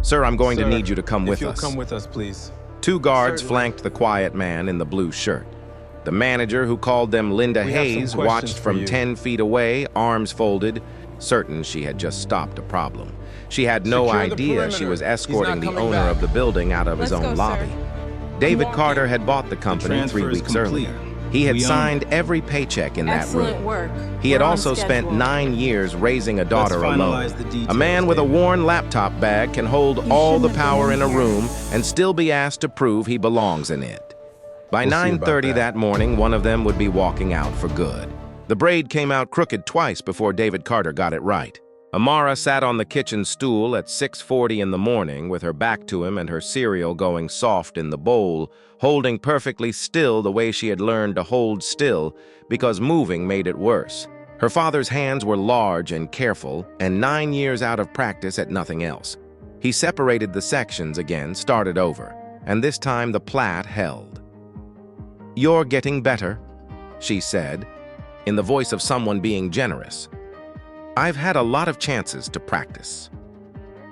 Sir, I'm going to Sir, need you to come with if you'll us. come with us, please. Two guards Certainly. flanked the quiet man in the blue shirt. The manager, who called them Linda We have some Hayes, questions watched for from you. 10 feet away, arms folded, certain she had just stopped a problem. She had no Secure the idea she perimeter. was He's escorting not the coming owner back. of the building out of his Let's own go, lobby. sir. David walking. Carter had bought the company transfer 3 is weeks complete. earlier. He had We own signed it. every paycheck in that Excellent room. work. He had We're on also spent schedule. 9 years raising a daughter alone. finalize the details, A man with a David. worn laptop bag can hold You all the shouldn't have power been in a here. room and still be asked to prove he belongs in it. By We'll see about 9:30 that. that morning, one of them would be walking out for good. The braid came out crooked twice before David Carter got it right. Amara sat on the kitchen stool at 6:40 in the morning with her back to him and her cereal going soft in the bowl, holding perfectly still the way she had learned to hold still because moving made it worse. Her father's hands were large and careful, and 9 years out of practice at nothing else. He separated the sections again, started over, and this time the plait held. "You're getting better," she said, in the voice of someone being generous. "I've had a lot of chances to practice."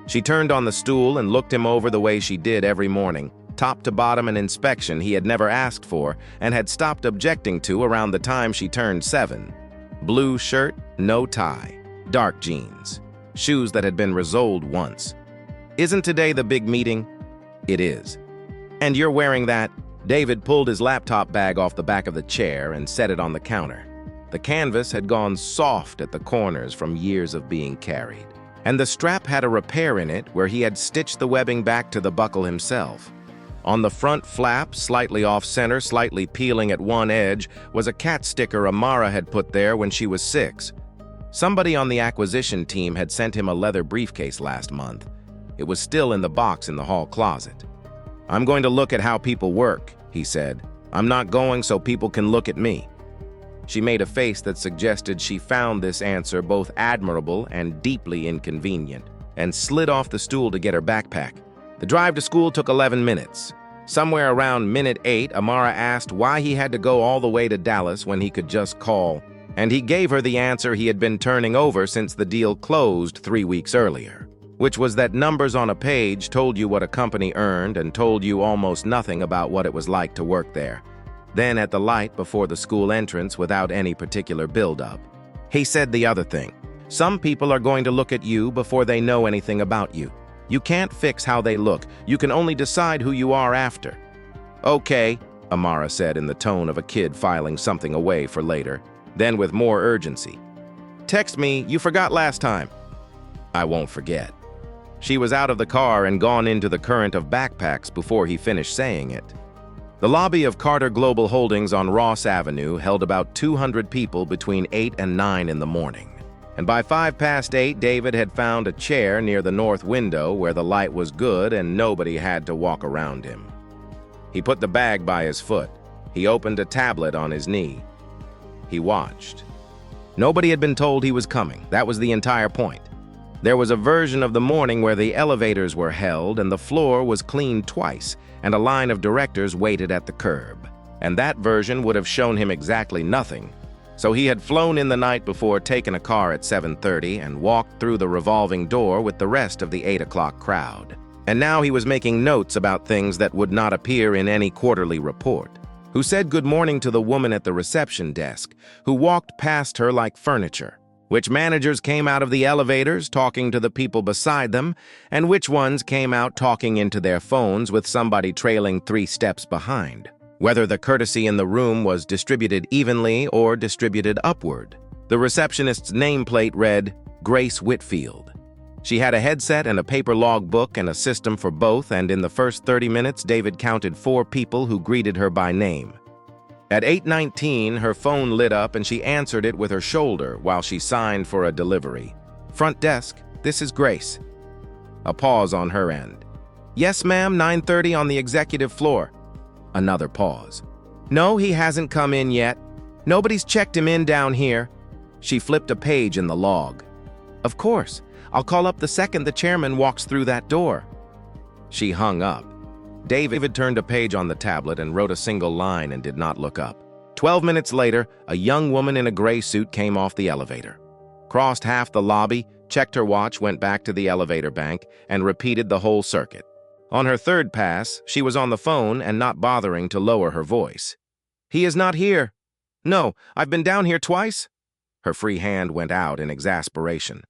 She turned on the stool and looked him over the way she did every morning, top to bottom an inspection he had never asked for and had stopped objecting to around the time she turned 7. Blue shirt, no tie, dark jeans, shoes that had been resoled once. "Isn't today the big meeting?" "It is." "And you're wearing that?" David pulled his laptop bag off the back of the chair and set it on the counter. The canvas had gone soft at the corners from years of being carried, and the strap had a repair in it where he had stitched the webbing back to the buckle himself. On the front flap, slightly off-center, slightly peeling at one edge, was a cat sticker Amara had put there when she was 6. Somebody on the acquisition team had sent him a leather briefcase last month. It was still in the box in the hall closet. "I'm going to look at how people work," he said. "I'm not going so people can look at me." She made a face that suggested she found this answer both admirable and deeply inconvenient, and slid off the stool to get her backpack. The drive to school took 11 minutes. Somewhere around minute 8, Amara asked why he had to go all the way to Dallas when he could just call, and he gave her the answer he had been turning over since the deal closed 3 weeks earlier, which was that numbers on a page told you what a company earned and told you almost nothing about what it was like to work there. Then at the light before the school entrance without any particular build-up. He said the other thing. "Some people are going to look at you before they know anything about you. You can't fix how they look. You can only decide who you are after." "Okay," Amara said in the tone of a kid filing something away for later. Then with more urgency. "Text me, you forgot last time." "I won't forget." She was out of the car and gone into the current of backpacks before he finished saying it. The lobby of Carter Global Holdings on Ross Avenue held about 200 people between 8 and 9 in the morning. And by 8:05, David had found a chair near the north window where the light was good and nobody had to walk around him. He put the bag by his foot. He opened a tablet on his knee. He watched. Nobody had been told he was coming. That was the entire point. There was a version of the morning where the elevators were held and the floor was cleaned twice, and a line of directors waited at the curb. And that version would have shown him exactly nothing. So he had flown in the night before, taken a car at 7:30, and walked through the revolving door with the rest of the 8 o'clock crowd. And now he was making notes about things that would not appear in any quarterly report. Who said good morning to the woman at the reception desk, who walked past her like furniture. Which managers came out of the elevators talking to the people beside them, and which ones came out talking into their phones with somebody trailing 3 steps behind. Whether the courtesy in the room was distributed evenly or distributed upward. The receptionist's nameplate read, Grace Whitfield. She had a headset and a paper logbook and a system for both, and in the first 30 minutes, David counted 4 people who greeted her by name. At 8:19, her phone lit up and she answered it with her shoulder while she signed for a delivery. "Front desk, this is Grace." A pause on her end. "Yes, ma'am, 9:30 on the executive floor." Another pause. "No, he hasn't come in yet. Nobody's checked him in down here." She flipped a page in the log. "Of course, I'll call up the second the chairman walks through that door." She hung up. David turned a page on the tablet and wrote a single line and did not look up. 12 minutes later, a young woman in a gray suit came off the elevator. Crossed half the lobby, checked her watch, went back to the elevator bank, and repeated the whole circuit. On her third pass, she was on the phone and not bothering to lower her voice. "He is not here." "No, I've been down here twice." Her free hand went out in exasperation.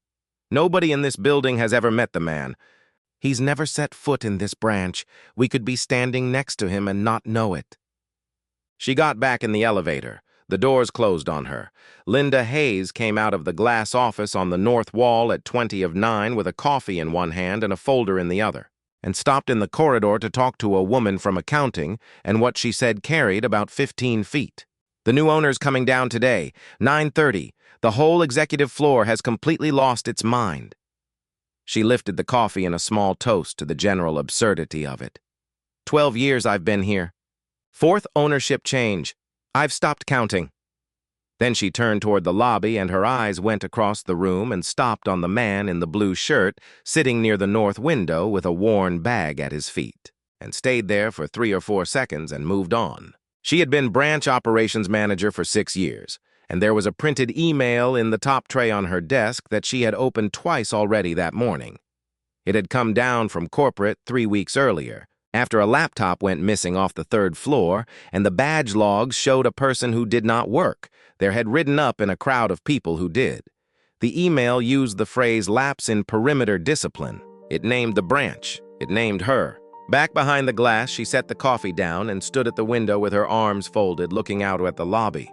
"Nobody in this building has ever met the man. He's never set foot in this branch. We could be standing next to him and not know it." She got back in the elevator. The doors closed on her. Linda Hayes came out of the glass office on the north wall at 20 of 9 with a coffee in one hand and a folder in the other, and stopped in the corridor to talk to a woman from accounting, and what she said carried about 15 feet. "The new owner's coming down today, 9:30. The whole executive floor has completely lost its mind." She lifted the coffee in a small toast to the general absurdity of it. 12 years I've been here. 4th ownership change. I've stopped counting." Then she turned toward the lobby and her eyes went across the room and stopped on the man in the blue shirt sitting near the north window with a worn bag at his feet, and stayed there for 3 or 4 seconds and moved on. She had been branch operations manager for 6 years, and there was a printed email in the top tray on her desk that she had opened twice already that morning. It had come down from corporate 3 weeks earlier, after a laptop went missing off the 3rd floor, and the badge logs showed a person who did not work. There had ridden up in a crowd of people who did. The email used the phrase lapse in perimeter discipline. It named the branch. It named her. Back behind the glass, she set the coffee down and stood at the window with her arms folded, looking out at the lobby.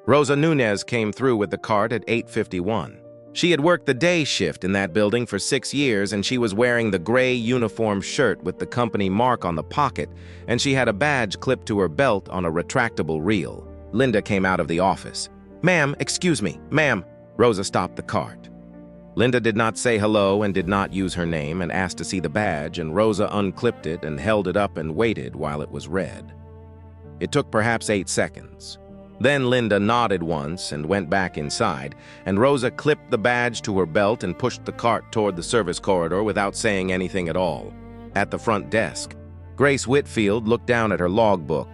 Rosa Nunez came through with the cart at 8:51. She had worked the day shift in that building for 6 years, and she was wearing the gray uniform shirt with the company mark on the pocket, and she had a badge clipped to her belt on a retractable reel. Linda came out of the office. "Ma'am, excuse me, ma'am." Rosa stopped the cart. Linda did not say hello and did not use her name and asked to see the badge, and Rosa unclipped it and held it up and waited while it was read. It took perhaps 8 seconds. Then Linda nodded once and went back inside, and Rosa clipped the badge to her belt and pushed the cart toward the service corridor without saying anything at all. At the front desk, Grace Whitfield looked down at her logbook.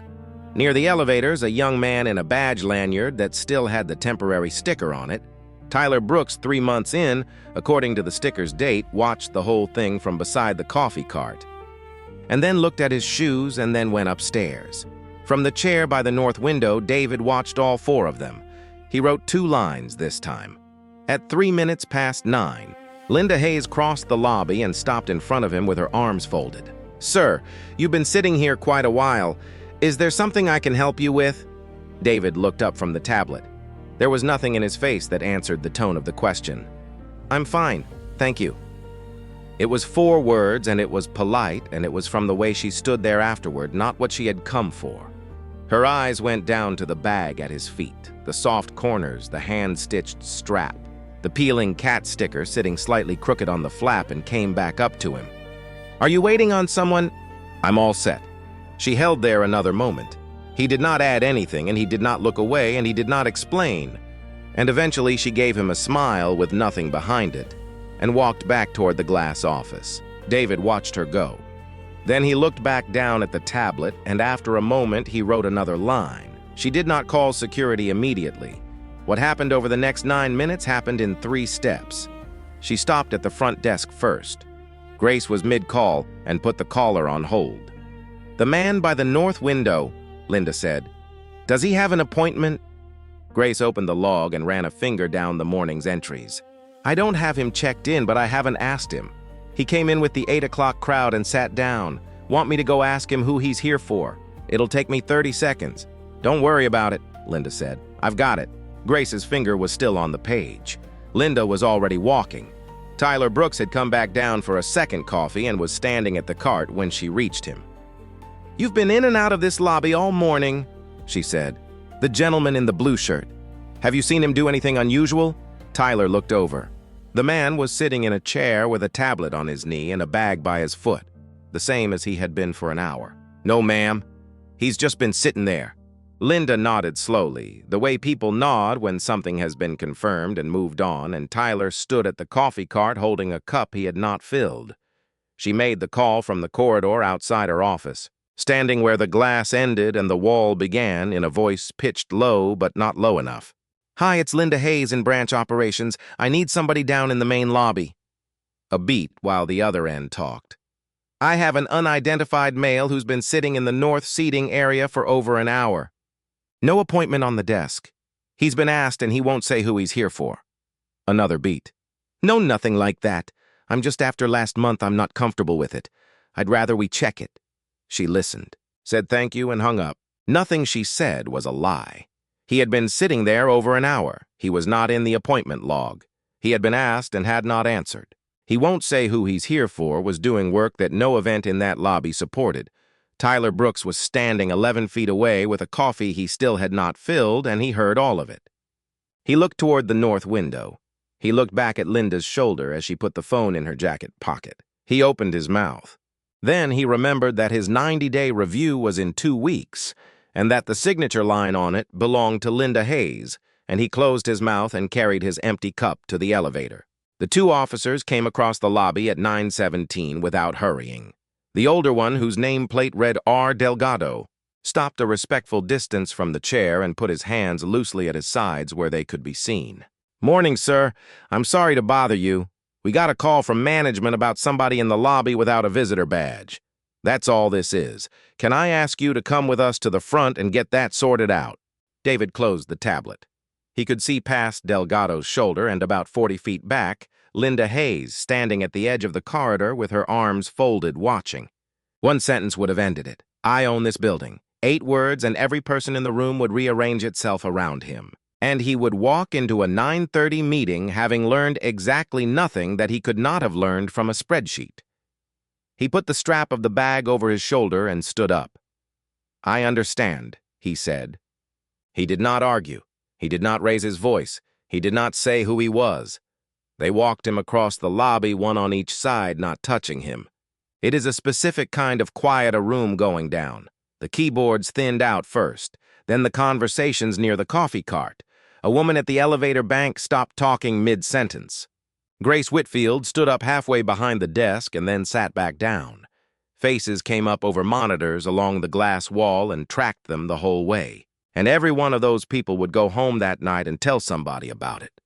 Near the elevators, a young man in a badge lanyard that still had the temporary sticker on it. Tyler Brooks, 3 months in, according to the sticker's date, watched the whole thing from beside the coffee cart, and then looked at his shoes and then went upstairs. From the chair by the north window, David watched all 4 of them. He wrote 2 lines this time. At 3 minutes past 9, Linda Hayes crossed the lobby and stopped in front of him with her arms folded. "Sir, you've been sitting here quite a while. Is there something I can help you with?" David looked up from the tablet. There was nothing in his face that answered the tone of the question. "I'm fine, thank you." It was 4 words, and it was polite, and it was from the way she stood there afterward, not what she had come for. Her eyes went down to the bag at his feet, the soft corners, the hand-stitched strap, the peeling cat sticker sitting slightly crooked on the flap, and came back up to him. "Are you waiting on someone?" "I'm all set." She held there another moment. He did not add anything, and he did not look away, and he did not explain. And eventually she gave him a smile with nothing behind it, and walked back toward the glass office. David watched her go. Then he looked back down at the tablet, and after a moment he wrote another line. She did not call security immediately. What happened over the next 9 minutes happened in 3 steps. She stopped at the front desk first. Grace was mid-call and put the caller on hold. "The man by the north window," Linda said. "Does he have an appointment?" Grace opened the log and ran a finger down the morning's entries. "I don't have him checked in, but I haven't asked him. He came in with the 8 o'clock crowd and sat down. Want me to go ask him who he's here for? It'll take me 30 seconds. "Don't worry about it," Linda said. "I've got it." Grace's finger was still on the page. Linda was already walking. Tyler Brooks had come back down for a second coffee and was standing at the cart when she reached him. "You've been in and out of this lobby all morning," she said. "The gentleman in the blue shirt. Have you seen him do anything unusual?" Tyler looked over. The man was sitting in a chair with a tablet on his knee and a bag by his foot, the same as he had been for an hour. "No, ma'am. He's just been sitting there." Linda nodded slowly, the way people nod when something has been confirmed, and moved on, and Tyler stood at the coffee cart holding a cup he had not filled. She made the call from the corridor outside her office, standing where the glass ended and the wall began in a voice pitched low but not low enough. "Hi, it's Linda Hayes in branch operations. I need somebody down in the main lobby." A beat while the other end talked. "I have an unidentified male who's been sitting in the north seating area for over an hour. No appointment on the desk. He's been asked and he won't say who he's here for." Another beat. "No, nothing like that. I'm just after last month. I'm not comfortable with it. I'd rather we check it." She listened, said thank you, and hung up. Nothing she said was a lie. He had been sitting there over an hour. He was not in the appointment log. He had been asked and had not answered. He won't say who he's here for was doing work that no event in that lobby supported. Tyler Brooks was standing 11 feet away with a coffee he still had not filled, and he heard all of it. He looked toward the north window. He looked back at Linda's shoulder as she put the phone in her jacket pocket. He opened his mouth. Then he remembered that his 90-day review was in 2 weeks, and that the signature line on it belonged to Linda Hayes, and he closed his mouth and carried his empty cup to the elevator. The 2 officers came across the lobby at 9:17 without hurrying. The older one, whose nameplate read R. Delgado, stopped a respectful distance from the chair and put his hands loosely at his sides where they could be seen. "Morning, sir. I'm sorry to bother you. We got a call from management about somebody in the lobby without a visitor badge. That's all this is. Can I ask you to come with us to the front and get that sorted out?" David closed the tablet. He could see past Delgado's shoulder and about 40 feet back, Linda Hayes standing at the edge of the corridor with her arms folded, watching. One sentence would have ended it. "I own this building." 8 words, and every person in the room would rearrange itself around him. And he would walk into a 9:30 meeting having learned exactly nothing that he could not have learned from a spreadsheet. He put the strap of the bag over his shoulder and stood up. "I understand," he said. He did not argue. He did not raise his voice. He did not say who he was. They walked him across the lobby, one on each side, not touching him. It is a specific kind of quiet a room going down. The keyboards thinned out first, then the conversations near the coffee cart. A woman at the elevator bank stopped talking mid-sentence. Grace Whitfield stood up halfway behind the desk and then sat back down. Faces came up over monitors along the glass wall and tracked them the whole way. And every one of those people would go home that night and tell somebody about it.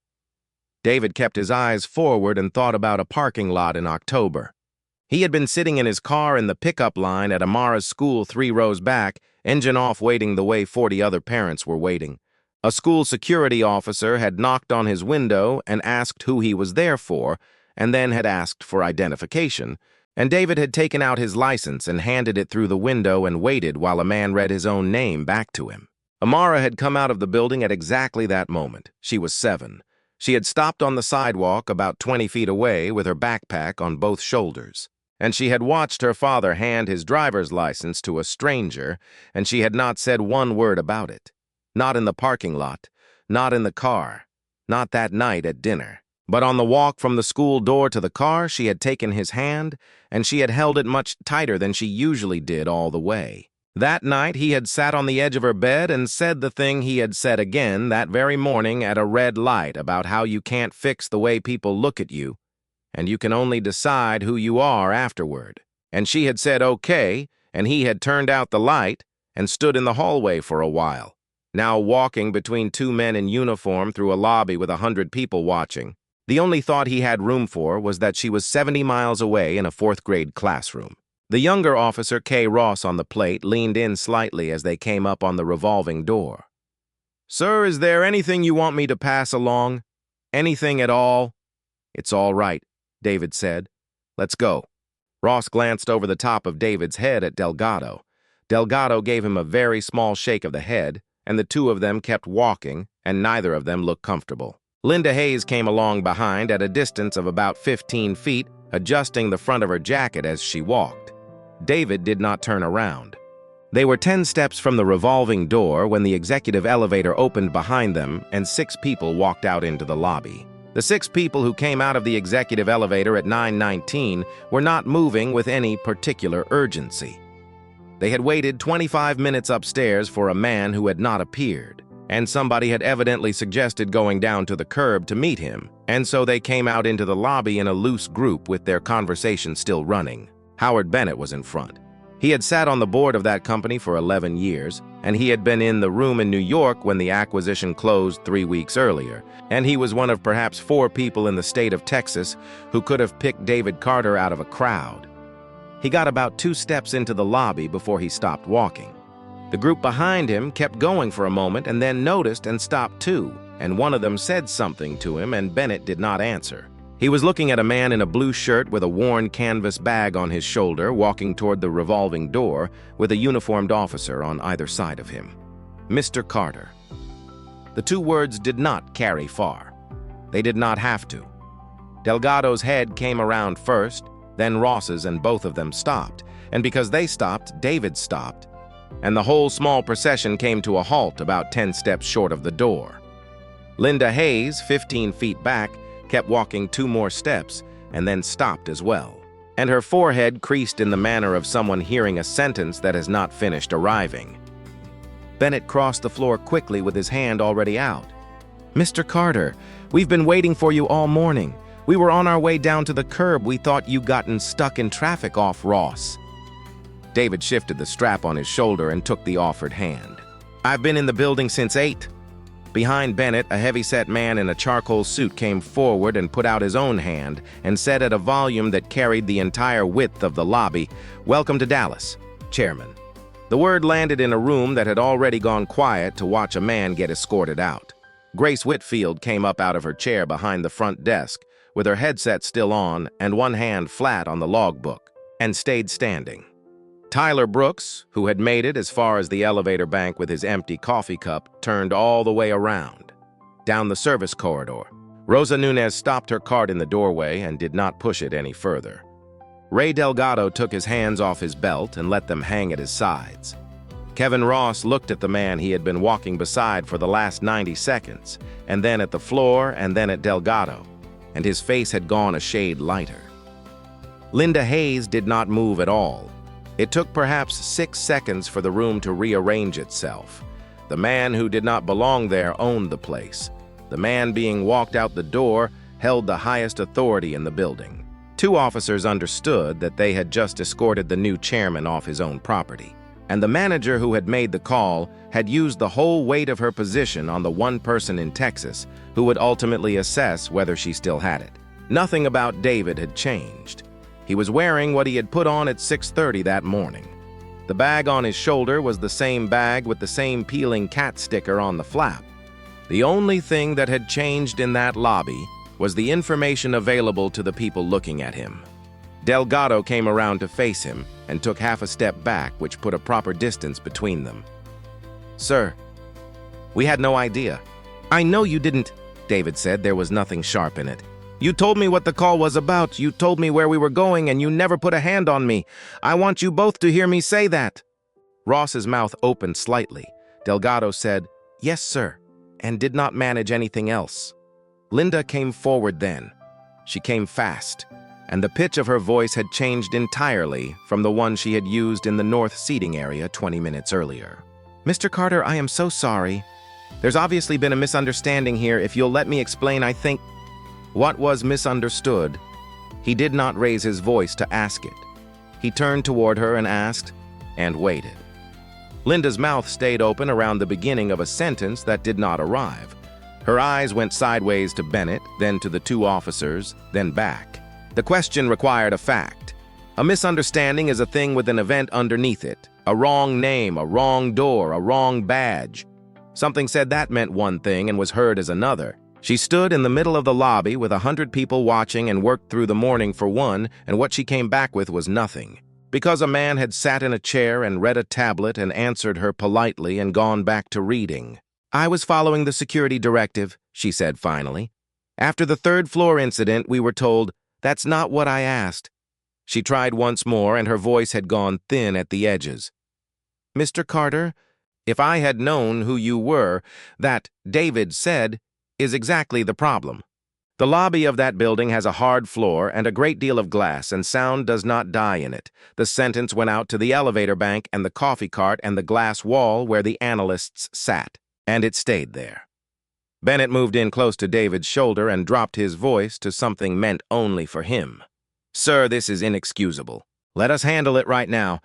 David kept his eyes forward and thought about a parking lot in October. He had been sitting in his car in the pickup line at Amara's school 3 rows back, engine off, waiting the way 40 other parents were waiting. A school security officer had knocked on his window and asked who he was there for, and then had asked for identification, and David had taken out his license and handed it through the window and waited while a man read his own name back to him. Amara had come out of the building at exactly that moment. She was 7. She had stopped on the sidewalk about 20 feet away with her backpack on both shoulders. And she had watched her father hand his driver's license to a stranger, and she had not said one word about it. Not in the parking lot, not in the car, not that night at dinner. But on the walk from the school door to the car, she had taken his hand, and she had held it much tighter than she usually did all the way. That night, he had sat on the edge of her bed and said the thing he had said again that very morning at a red light about how you can't fix the way people look at you, and you can only decide who you are afterward. And she had said okay, and he had turned out the light and stood in the hallway for a while, now walking between 2 men in uniform through a lobby with 100 people watching. The only thought he had room for was that she was 70 miles away in a 4th-grade classroom. The younger officer, K. Ross on the plate, leaned in slightly as they came up on the revolving door. "Sir, is there anything you want me to pass along? Anything at all?" "It's all right," David said. "Let's go." Ross glanced over the top of David's head at Delgado. Delgado gave him a very small shake of the head, and the 2 of them kept walking, and neither of them looked comfortable. Linda Hayes came along behind at a distance of about 15 feet, adjusting the front of her jacket as she walked. David did not turn around. They were 10 steps from the revolving door when the executive elevator opened behind them and 6 people walked out into the lobby. The 6 people who came out of the executive elevator at 9:19 were not moving with any particular urgency. They had waited 25 minutes upstairs for a man who had not appeared, and somebody had evidently suggested going down to the curb to meet him, and so they came out into the lobby in a loose group with their conversation still running. Howard Bennett was in front. He had sat on the board of that company for 11 years, and he had been in the room in New York when the acquisition closed 3 weeks earlier, and he was one of perhaps 4 people in the state of Texas who could have picked David Carter out of a crowd. He got about 2 steps into the lobby before he stopped walking. The group behind him kept going for a moment and then noticed and stopped too, and one of them said something to him, and Bennett did not answer. He was looking at a man in a blue shirt with a worn canvas bag on his shoulder, walking toward the revolving door with a uniformed officer on either side of him. Mr. Carter. The 2 words did not carry far. They did not have to. Delgado's head came around first, then Ross's, and both of them stopped. And because they stopped, David stopped, and the whole small procession came to a halt about 10 steps short of the door. Linda Hayes, 15 feet back, kept walking 2 more steps and then stopped as well, and her forehead creased in the manner of someone hearing a sentence that has not finished arriving. Bennett crossed the floor quickly with his hand already out. "Mr. Carter, we've been waiting for you all morning. We were on our way down to the curb. We thought you gotten stuck in traffic off Ross." David shifted the strap on his shoulder and took the offered hand. "I've been in the building since 8. Behind Bennett, a heavy-set man in a charcoal suit came forward and put out his own hand and said at a volume that carried the entire width of the lobby, "Welcome to Dallas, Chairman." The word landed in a room that had already gone quiet to watch a man get escorted out. Grace Whitfield came up out of her chair behind the front desk, with her headset still on and one hand flat on the logbook, and stayed standing. Tyler Brooks, who had made it as far as the elevator bank with his empty coffee cup, turned all the way around. Down the service corridor, Rosa Nunez stopped her cart in the doorway and did not push it any further. Ray Delgado took his hands off his belt and let them hang at his sides. Kevin Ross looked at the man he had been walking beside for the last 90 seconds, and then at the floor, and then at Delgado, and his face had gone a shade lighter. Linda Hayes did not move at all. It took perhaps 6 seconds for the room to rearrange itself. The man who did not belong there owned the place. The man being walked out the door held the highest authority in the building. 2 officers understood that they had just escorted the new chairman off his own property, and the manager who had made the call had used the whole weight of her position on the one person in Texas who would ultimately assess whether she still had it. Nothing about David had changed. He was wearing what he had put on at 6:30 that morning. The bag on his shoulder was the same bag with the same peeling cat sticker on the flap. The only thing that had changed in that lobby was the information available to the people looking at him. Delgado came around to face him and took half a step back, which put a proper distance between them. "Sir, we had no idea." "I know you didn't," David said. "There was nothing sharp in it. You told me what the call was about. You told me where we were going, and you never put a hand on me. I want you both to hear me say that." Ross's mouth opened slightly. Delgado said, "Yes, sir," and did not manage anything else. Linda came forward then. She came fast, and the pitch of her voice had changed entirely from the one she had used in the north seating area 20 minutes earlier. "Mr. Carter, I am so sorry. There's obviously been a misunderstanding here. If you'll let me explain, I think—" What was misunderstood? He did not raise his voice to ask it. He turned toward her and asked, and waited. Linda's mouth stayed open around the beginning of a sentence that did not arrive. Her eyes went sideways to Bennett, then to the 2 officers, then back. The question required a fact. A misunderstanding is a thing with an event underneath it. A wrong name, a wrong door, a wrong badge. Something said that meant one thing and was heard as another. She stood in the middle of the lobby with 100 people watching and worked through the morning for one, and what she came back with was nothing. Because a man had sat in a chair and read a tablet and answered her politely and gone back to reading. "I was following the security directive," she said finally. "After the 3rd floor incident, we were told, 'That's not what I asked.'" She tried once more, and her voice had gone thin at the edges. "Mr. Carter, if I had known who you were, that, David said, is exactly the problem. The lobby of that building has a hard floor and a great deal of glass, and sound does not die in it. The sentence went out to the elevator bank and the coffee cart and the glass wall where the analysts sat, and it stayed there." Bennett moved in close to David's shoulder and dropped his voice to something meant only for him. "Sir, this is inexcusable. Let us handle it right now.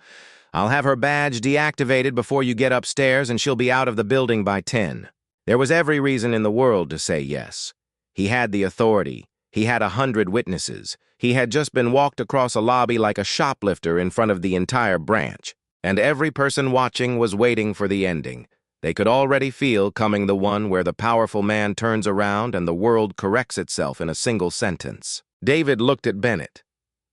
I'll have her badge deactivated before you get upstairs and she'll be out of the building by 10. There was every reason in the world to say yes. He had the authority. He had 100 witnesses. He had just been walked across a lobby like a shoplifter in front of the entire branch. And every person watching was waiting for the ending. They could already feel coming the one where the powerful man turns around and the world corrects itself in a single sentence. David looked at Bennett.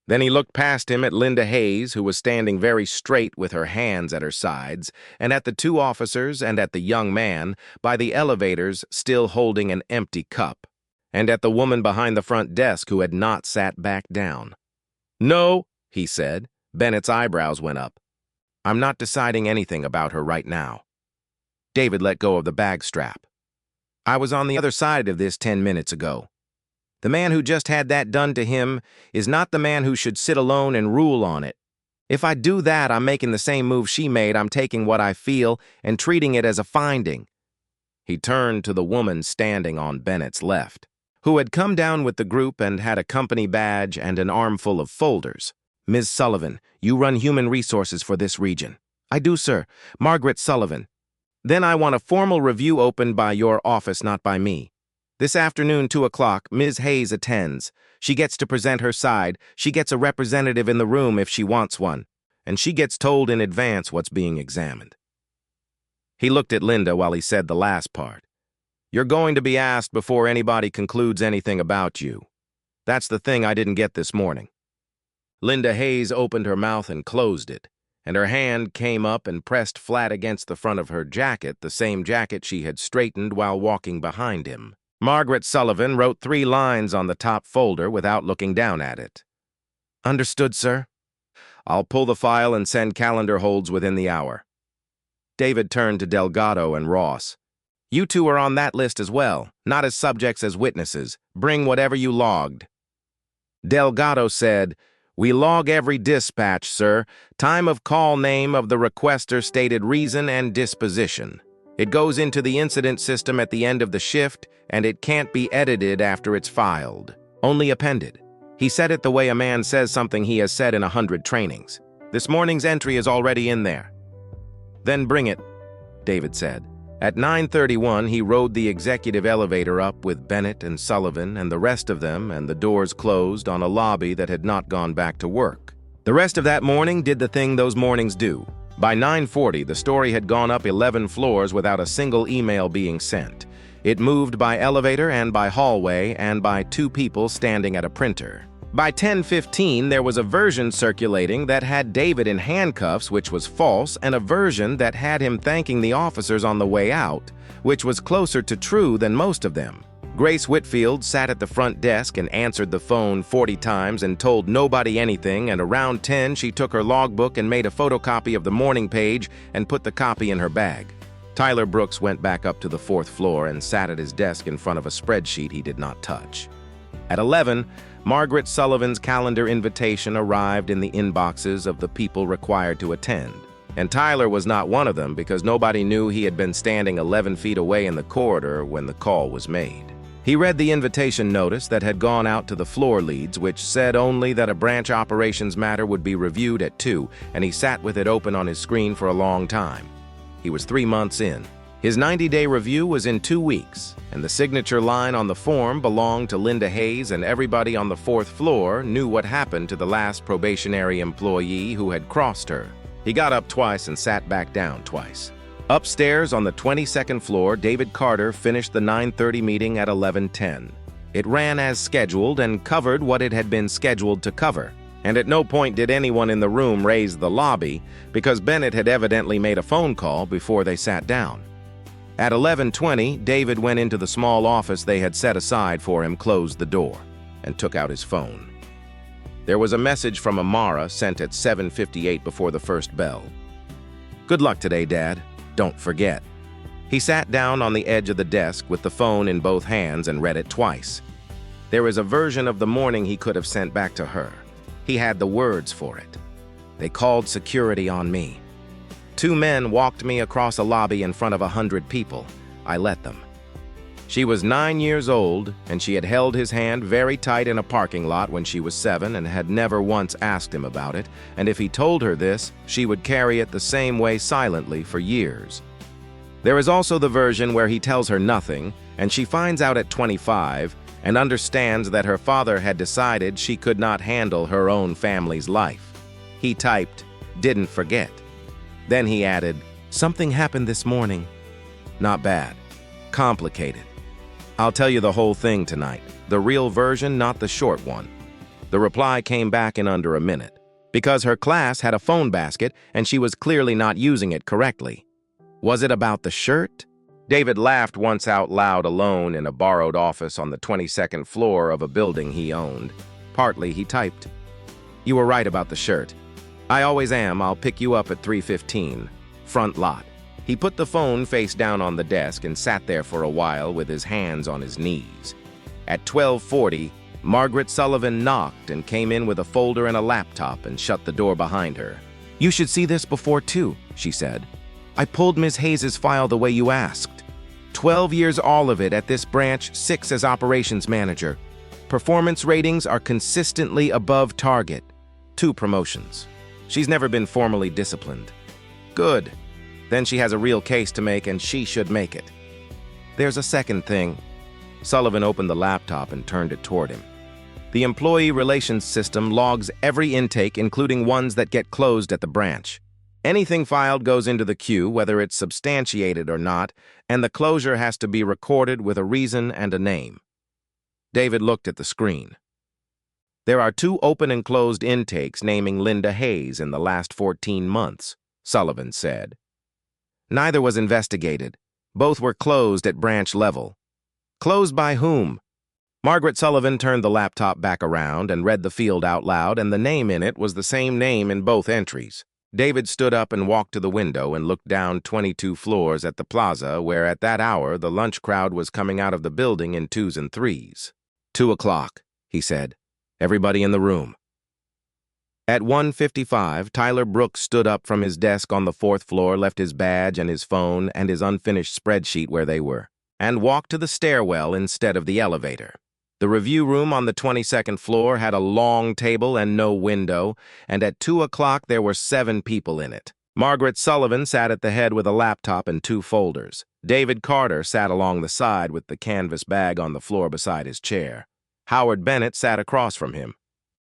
Then he looked past him at Linda Hayes, who was standing very straight with her hands at her sides, and at the two officers and at the young man by the elevators still holding an empty cup, and at the woman behind the front desk who had not sat back down. "No," he said. Bennett's eyebrows went up. "I'm not deciding anything about her right now." David let go of the bag strap. "I was on the other side of this 10 minutes ago. The man who just had that done to him is not the man who should sit alone and rule on it. If I do that, I'm making the same move she made. I'm taking what I feel and treating it as a finding." He turned to the woman standing on Bennett's left, who had come down with the group and had a company badge and an armful of folders. "Ms. Sullivan, you run human resources for this region." "I do, sir. Margaret Sullivan." "Then I want a formal review opened by your office, not by me. This afternoon, 2 o'clock, Ms. Hayes attends. She gets to present her side. She gets a representative in the room if she wants one. And she gets told in advance what's being examined." He looked at Linda while he said the last part. "You're going to be asked before anybody concludes anything about you. That's the thing I didn't get this morning." Linda Hayes opened her mouth and closed it, and her hand came up and pressed flat against the front of her jacket, the same jacket she had straightened while walking behind him. Margaret Sullivan wrote 3 lines on the top folder without looking down at it. "Understood, sir. I'll pull the file and send calendar holds within the hour." David turned to Delgado and Ross. "You two are on that list as well, not as subjects, as witnesses. Bring whatever you logged." Delgado said, "We log every dispatch, sir. Time of call, name of the requester, stated reason and disposition. It goes into the incident system at the end of the shift, and it can't be edited after it's filed. Only appended." He said it the way a man says something he has said in 100 trainings. "This morning's entry is already in there." "Then bring it," David said. At 9:31, he rode the executive elevator up with Bennett and Sullivan and the rest of them, and the doors closed on a lobby that had not gone back to work. The rest of that morning did the thing those mornings do. By 9:40, the story had gone up 11 floors without a single email being sent. It moved by elevator and by hallway and by 2 people standing at a printer. By 10:15, there was a version circulating that had David in handcuffs, which was false, and a version that had him thanking the officers on the way out, which was closer to true than most of them. Grace Whitfield sat at the front desk and answered the phone 40 times and told nobody anything, and around 10 she took her logbook and made a photocopy of the morning page and put the copy in her bag. Tyler Brooks went back up to the 4th floor and sat at his desk in front of a spreadsheet he did not touch. At 11, Margaret Sullivan's calendar invitation arrived in the inboxes of the people required to attend. And Tyler was not one of them because nobody knew he had been standing 11 feet away in the corridor when the call was made. He read the invitation notice that had gone out to the floor leads, which said only that a branch operations matter would be reviewed at 2, and he sat with it open on his screen for a long time. He was 3 months in. His 90-day review was in 2 weeks, and the signature line on the form belonged to Linda Hayes, and everybody on the 4th floor knew what happened to the last probationary employee who had crossed her. He got up twice and sat back down twice. Upstairs on the 22nd floor, David Carter finished the 9:30 meeting at 11:10. It ran as scheduled and covered what it had been scheduled to cover, and at no point did anyone in the room raise the lobby because Bennett had evidently made a phone call before they sat down. At 11:20, David went into the small office they had set aside for him, closed the door, and took out his phone. There was a message from Amara sent at 7:58 before the first bell. "Good luck today, Dad. Don't forget." He sat down on the edge of the desk with the phone in both hands and read it twice. There is a version of the morning he could have sent back to her. He had the words for it. "They called security on me. 2 men walked me across a lobby in front of 100 people. I let them. She was 9 years old, and she had held his hand very tight in a parking lot when she was 7 and had never once asked him about it, and if he told her this, she would carry it the same way silently for years. There is also the version where he tells her nothing, and she finds out at 25 and understands that her father had decided she could not handle her own family's life. He typed, "Didn't forget." Then he added, "Something happened this morning." Not bad. Complicated. I'll tell you the whole thing tonight, the real version, not the short one. The reply came back in under a minute, because her class had a phone basket and she was clearly not using it correctly. Was it about the shirt? David laughed once out loud alone in a borrowed office on the 22nd floor of a building he owned. Partly he typed, "You were right about the shirt. I always am. I'll pick you up at 3:15. Front lot." He put the phone face down on the desk and sat there for a while with his hands on his knees. At 12:40, Margaret Sullivan knocked and came in with a folder and a laptop and shut the door behind her. "You should see this before, too," she said. "I pulled Ms. Hayes' file the way you asked. 12 years all of it at this branch, 6 as operations manager. Performance ratings are consistently above target. 2 promotions. She's never been formally disciplined. Good. Then she has a real case to make, and she should make it. There's a second thing." Sullivan opened the laptop and turned it toward him. "The employee relations system logs every intake, including ones that get closed at the branch. Anything filed goes into the queue, whether it's substantiated or not, and the closure has to be recorded with a reason and a name." David looked at the screen. "There are 2 open and closed intakes naming Linda Hayes in the last 14 months, Sullivan said. "Neither was investigated. Both were closed at branch level." "Closed by whom?" Margaret Sullivan turned the laptop back around and read the field out loud, and the name in it was the same name in both entries. David stood up and walked to the window and looked down 22 floors at the plaza, where at that hour the lunch crowd was coming out of the building in 2s and 3s. 2 o'clock, he said. "Everybody in the room." At 1:55, Tyler Brooks stood up from his desk on the 4th floor, left his badge and his phone and his unfinished spreadsheet where they were, and walked to the stairwell instead of the elevator. The review room on the 22nd floor had a long table and no window, and at 2 o'clock there were 7 people in it. Margaret Sullivan sat at the head with a laptop and 2 folders. David Carter sat along the side with the canvas bag on the floor beside his chair. Howard Bennett sat across from him.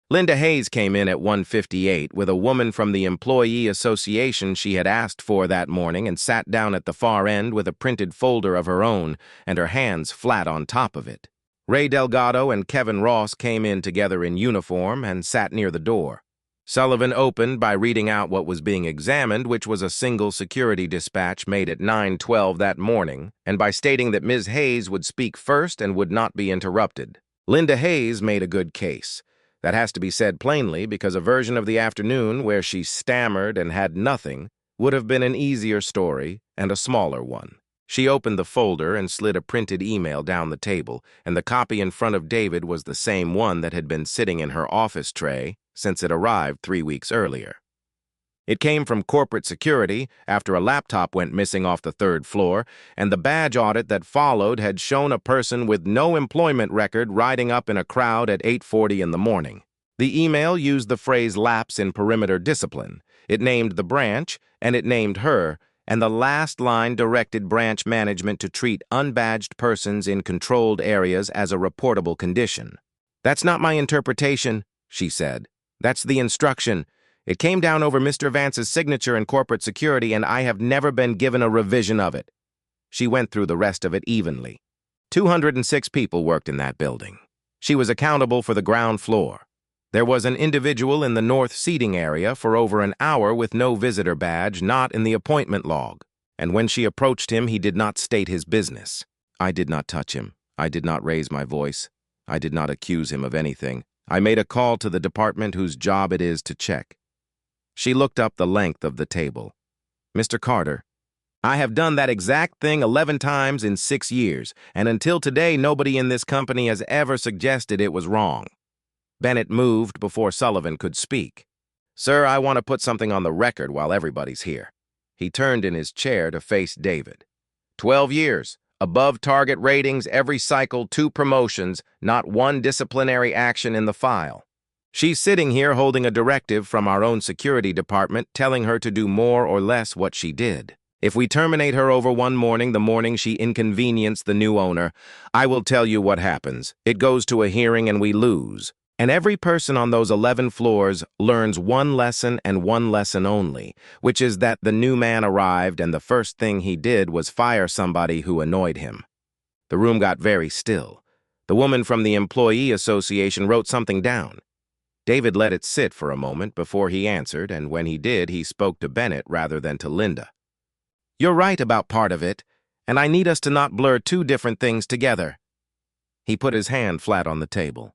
Linda Hayes came in at 1:58 with a woman from the employee association she had asked for that morning and sat down at the far end with a printed folder of her own and her hands flat on top of it. Ray Delgado and Kevin Ross came in together in uniform and sat near the door. Sullivan opened by reading out what was being examined, which was a single security dispatch made at 9:12 that morning, and by stating that Ms. Hayes would speak first and would not be interrupted. Linda Hayes made a good case. That has to be said plainly because a version of the afternoon where she stammered and had nothing would have been an easier story and a smaller one. She opened the folder and slid a printed email down the table, and the copy in front of David was the same one that had been sitting in her office tray since it arrived 3 weeks earlier. It came from corporate security after a laptop went missing off the 3rd floor, and the badge audit that followed had shown a person with no employment record riding up in a crowd at 8:40 in the morning. The email used the phrase lapse in perimeter discipline. It named the branch, and it named her, and the last line directed branch management to treat unbadged persons in controlled areas as a reportable condition. "That's not my interpretation," she said. "That's the instruction. It came down over Mr. Vance's signature in corporate security, and I have never been given a revision of it." She went through the rest of it evenly. 206 people worked in that building. She was accountable for the ground floor. There was an individual in the north seating area for over an hour with no visitor badge, not in the appointment log. And when she approached him, he did not state his business. "I did not touch him. I did not raise my voice. I did not accuse him of anything. I made a call to the department whose job it is to check." She looked up the length of the table. "Mr. Carter, I have done that exact thing 11 times in 6 years, and until today nobody in this company has ever suggested it was wrong." Bennett moved before Sullivan could speak. "Sir, I want to put something on the record while everybody's here." He turned in his chair to face David. 12 years. Above target ratings every cycle, 2 promotions, not 1 disciplinary action in the file. She's sitting here holding a directive from our own security department telling her to do more or less what she did. If we terminate her over one morning, the morning she inconvenienced the new owner, I will tell you what happens. It goes to a hearing and we lose. And every person on those 11 floors learns one lesson and one lesson only, which is that the new man arrived and the first thing he did was fire somebody who annoyed him. The room got very still. The woman from the employee association wrote something down. David let it sit for a moment before he answered, and when he did, he spoke to Bennett rather than to Linda. You're right about part of it, and I need us to not blur 2 different things together. He put his hand flat on the table.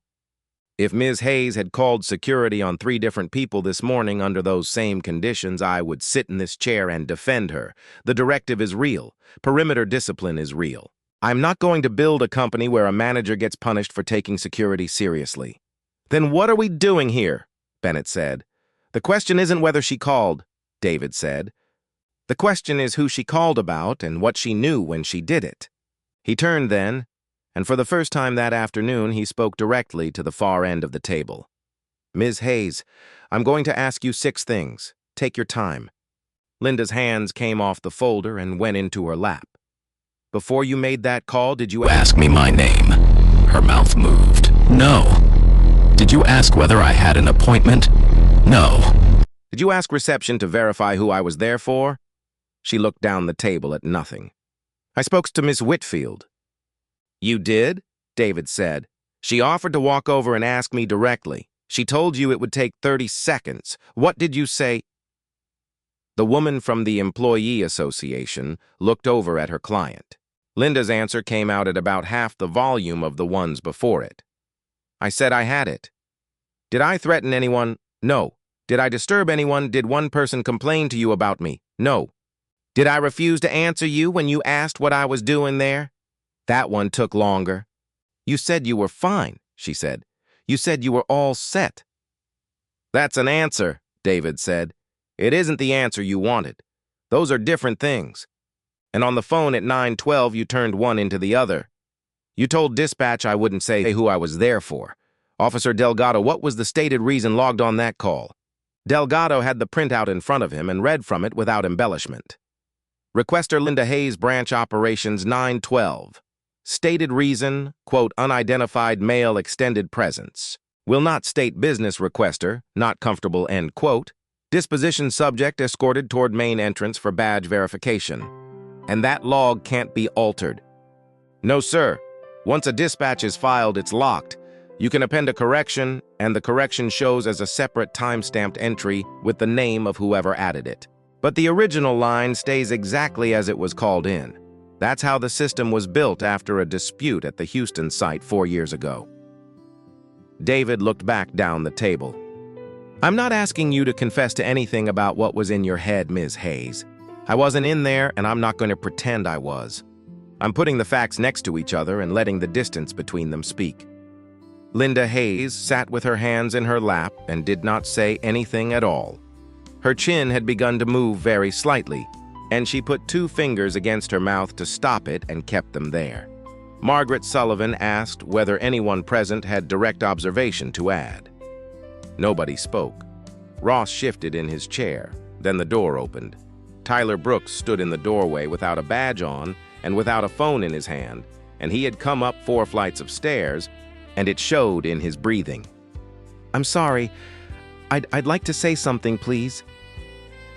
If Ms. Hayes had called security on 3 different people this morning under those same conditions, I would sit in this chair and defend her. The directive is real. Perimeter discipline is real. I'm not going to build a company where a manager gets punished for taking security seriously. Then what are we doing here? Bennett said. The question isn't whether she called, David said. The question is who she called about and what she knew when she did it. He turned then, and for the first time that afternoon he spoke directly to the far end of the table. Ms. Hayes, I'm going to ask you 6 things. Take your time. Linda's hands came off the folder and went into her lap. Before you made that call, did you ask me my name? Her mouth moved. No. Did you ask whether I had an appointment? No. Did you ask reception to verify who I was there for? She looked down the table at nothing. I spoke to Miss Whitfield. You did? David said. She offered to walk over and ask me directly. She told you it would take 30 seconds. What did you say? The woman from the employee association looked over at her client. Linda's answer came out at about half the volume of the ones before it. I said I had it. Did I threaten anyone? No. Did I disturb anyone? Did one person complain to you about me? No. Did I refuse to answer you when you asked what I was doing there? That one took longer. You said you were fine, she said. You said you were all set. That's an answer, David said. It isn't the answer you wanted. Those are different things. And on the phone at 9:12, you turned one into the other. You told dispatch I wouldn't say who I was there for. Officer Delgado, what was the stated reason logged on that call? Delgado had the printout in front of him and read from it without embellishment. Requester Linda Hayes, Branch Operations 912. Stated reason, quote, unidentified male extended presence. Will not state business requester, not comfortable, end quote. Disposition subject escorted toward main entrance for badge verification. And that log can't be altered. No, sir. Once a dispatch is filed, it's locked. You can append a correction, and the correction shows as a separate time-stamped entry with the name of whoever added it. But the original line stays exactly as it was called in. That's how the system was built after a dispute at the Houston site 4 years ago. David looked back down the table. I'm not asking you to confess to anything about what was in your head, Ms. Hayes. I wasn't in there, and I'm not going to pretend I was. I'm putting the facts next to each other and letting the distance between them speak. Linda Hayes sat with her hands in her lap and did not say anything at all. Her chin had begun to move very slightly, and she put 2 fingers against her mouth to stop it and kept them there. Margaret Sullivan asked whether anyone present had direct observation to add. Nobody spoke. Ross shifted in his chair. Then the door opened. Tyler Brooks stood in the doorway without a badge on and without a phone in his hand, and he had come up 4 flights of stairs, and it showed in his breathing. I'm sorry. I'd like to say something, please.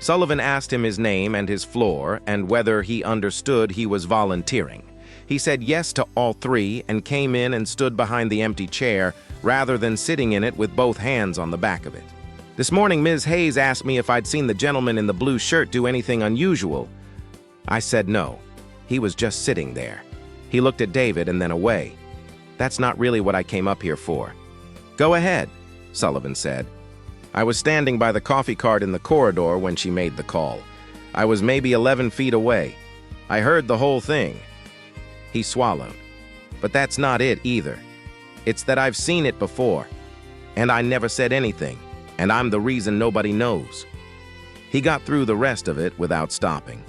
Sullivan asked him his name and his floor and whether he understood he was volunteering. He said yes to all 3 and came in and stood behind the empty chair rather than sitting in it with both hands on the back of it. This morning, Ms. Hayes asked me if I'd seen the gentleman in the blue shirt do anything unusual. I said no. He was just sitting there. He looked at David and then away. That's not really what I came up here for. Go ahead, Sullivan said. I was standing by the coffee cart in the corridor when she made the call. I was maybe 11 feet away. I heard the whole thing. He swallowed. But that's not it either. It's that I've seen it before, and I never said anything, and I'm the reason nobody knows. He got through the rest of it without stopping.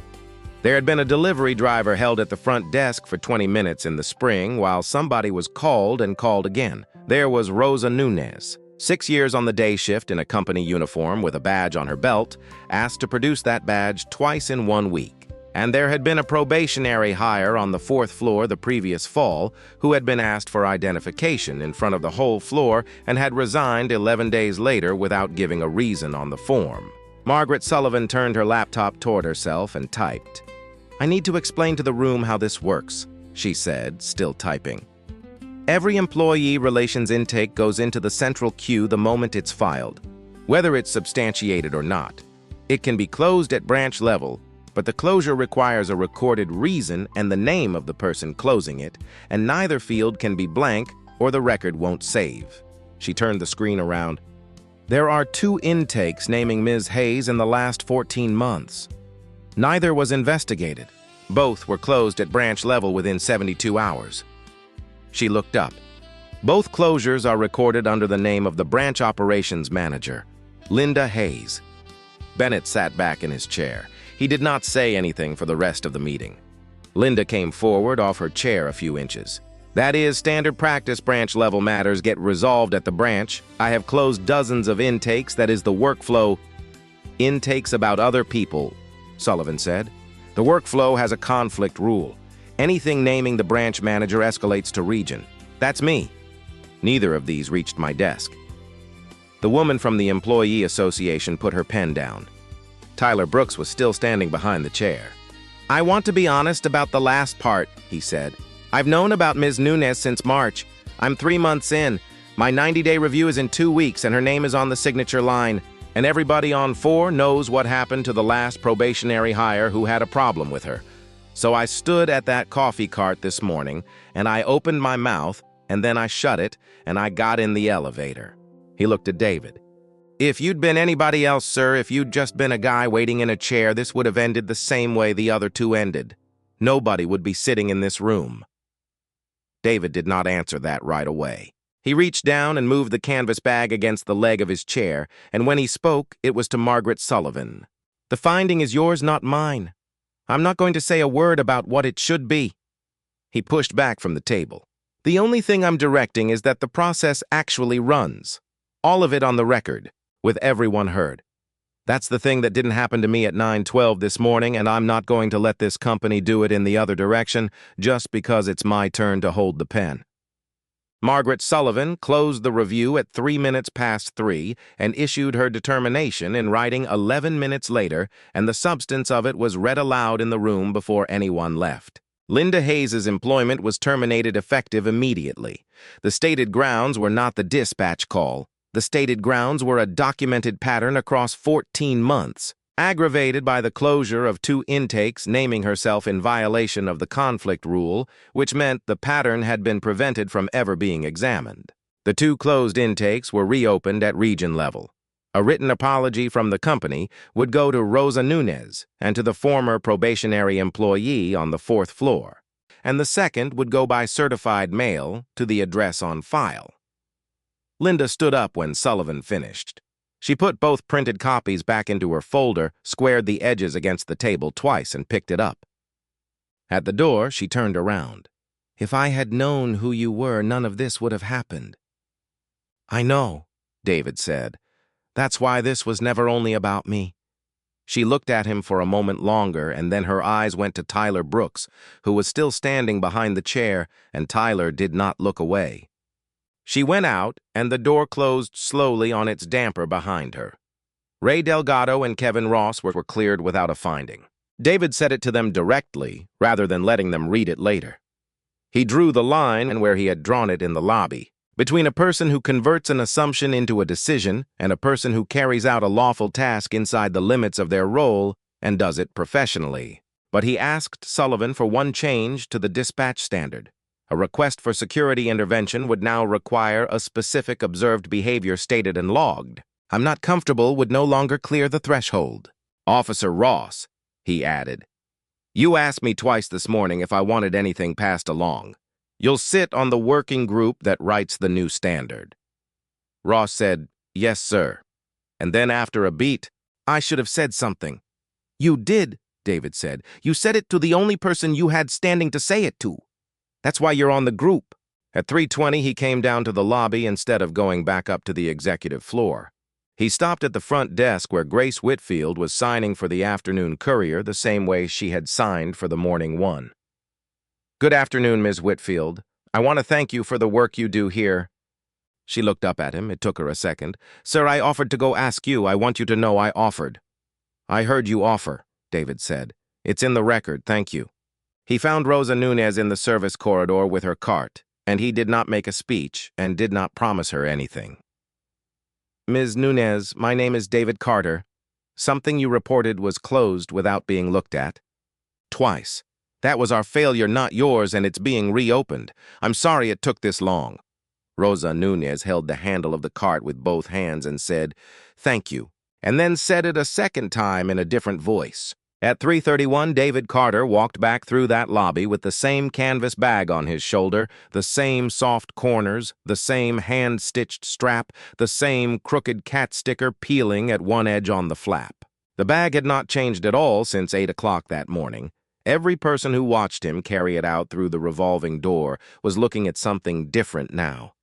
There had been a delivery driver held at the front desk for 20 minutes in the spring while somebody was called and called again. There was Rosa Nunez, 6 years on the day shift in a company uniform with a badge on her belt, asked to produce that badge twice in 1 week. And there had been a probationary hire on the 4th floor the previous fall who had been asked for identification in front of the whole floor and had resigned 11 days later without giving a reason on the form. Margaret Sullivan turned her laptop toward herself and typed. "I need to explain to the room how this works," she said, still typing. "Every employee relations intake goes into the central queue the moment it's filed, whether it's substantiated or not. It can be closed at branch level, but the closure requires a recorded reason and the name of the person closing it, and neither field can be blank or the record won't save." She turned the screen around. "There are 2 intakes naming Ms. Hayes in the last 14 months. Neither was investigated. Both were closed at branch level within 72 hours. She looked up. "Both closures are recorded under the name of the branch operations manager, Linda Hayes." Bennett sat back in his chair. He did not say anything for the rest of the meeting. Linda came forward off her chair a few inches. "That is standard practice. Branch-level matters get resolved at the branch. I have closed dozens of intakes. That is the workflow." "Intakes about other people," Sullivan said. "The workflow has a conflict rule. Anything naming the branch manager escalates to region. That's me." Neither of these reached my desk. The woman from the Employee Association put her pen down. Tyler Brooks was still standing behind the chair. "I want to be honest about the last part," he said. "I've known about Ms. Nunez since March. I'm 3 months in. My 90-day review is in 2 weeks, and her name is on the signature line. And everybody on 4 knows what happened to the last probationary hire who had a problem with her. So I stood at that coffee cart this morning, and I opened my mouth, and then I shut it, and I got in the elevator." He looked at David. "If you'd been anybody else, sir, if you'd just been a guy waiting in a chair, this would have ended the same way the other 2 ended. Nobody would be sitting in this room." David did not answer that right away. He reached down and moved the canvas bag against the leg of his chair, and when he spoke, it was to Margaret Sullivan. "The finding is yours, not mine. I'm not going to say a word about what it should be." He pushed back from the table. "The only thing I'm directing is that the process actually runs. All of it on the record, with everyone heard. That's the thing that didn't happen to me at 9:12 this morning, and I'm not going to let this company do it in the other direction just because it's my turn to hold the pen." Margaret Sullivan closed the review at 3 minutes past 3 and issued her determination in writing 11 minutes later, and the substance of it was read aloud in the room before anyone left. Linda Hayes' employment was terminated effective immediately. The stated grounds were not the dispatch call. The stated grounds were a documented pattern across 14 months, aggravated by the closure of 2 intakes naming herself in violation of the conflict rule, which meant the pattern had been prevented from ever being examined. The 2 closed intakes were reopened at region level. A written apology from the company would go to Rosa Nunez and to the former probationary employee on the 4th floor, and the second would go by certified mail to the address on file. Linda stood up when Sullivan finished. She put both printed copies back into her folder, squared the edges against the table twice, and picked it up. At the door, she turned around. "If I had known who you were, none of this would have happened." "I know," David said. "That's why this was never only about me." She looked at him for a moment longer, and then her eyes went to Tyler Brooks, who was still standing behind the chair, and Tyler did not look away. She went out, and the door closed slowly on its damper behind her. Ray Delgado and Kevin Ross were cleared without a finding. David said it to them directly, rather than letting them read it later. He drew the line where he had drawn it in the lobby, between a person who converts an assumption into a decision and a person who carries out a lawful task inside the limits of their role and does it professionally. But he asked Sullivan for one change to the dispatch standard. A request for security intervention would now require a specific observed behavior stated and logged. "I'm not comfortable" would no longer clear the threshold. "Officer Ross," he added, "you asked me twice this morning if I wanted anything passed along. You'll sit on the working group that writes the new standard." Ross said, "Yes, sir." And then after a beat, "I should have said something." "You did," David said. You said it to the only person you had standing to say it to. That's why you're on the group. At 3:20, he came down to the lobby instead of going back up to the executive floor. He stopped at the front desk where Grace Whitfield was signing for the afternoon courier the same way she had signed for the morning one. Good afternoon, Ms. Whitfield. I want to thank you for the work you do here. She looked up at him. It took her a second. Sir, I offered to go ask you. I want you to know I offered. I heard you offer, David said. It's in the record, thank you. He found Rosa Nunez in the service corridor with her cart, and he did not make a speech and did not promise her anything. Ms. Nunez, my name is David Carter. Something you reported was closed without being looked at. Twice. That was our failure, not yours, and it's being reopened. I'm sorry it took this long. Rosa Nunez held the handle of the cart with both hands and said, Thank you, and then said it a second time in a different voice. At 3:31, David Carter walked back through that lobby with the same canvas bag on his shoulder, the same soft corners, the same hand-stitched strap, the same crooked cat sticker peeling at one edge on the flap. The bag had not changed at all since 8 o'clock that morning. Every person who watched him carry it out through the revolving door was looking at something different now.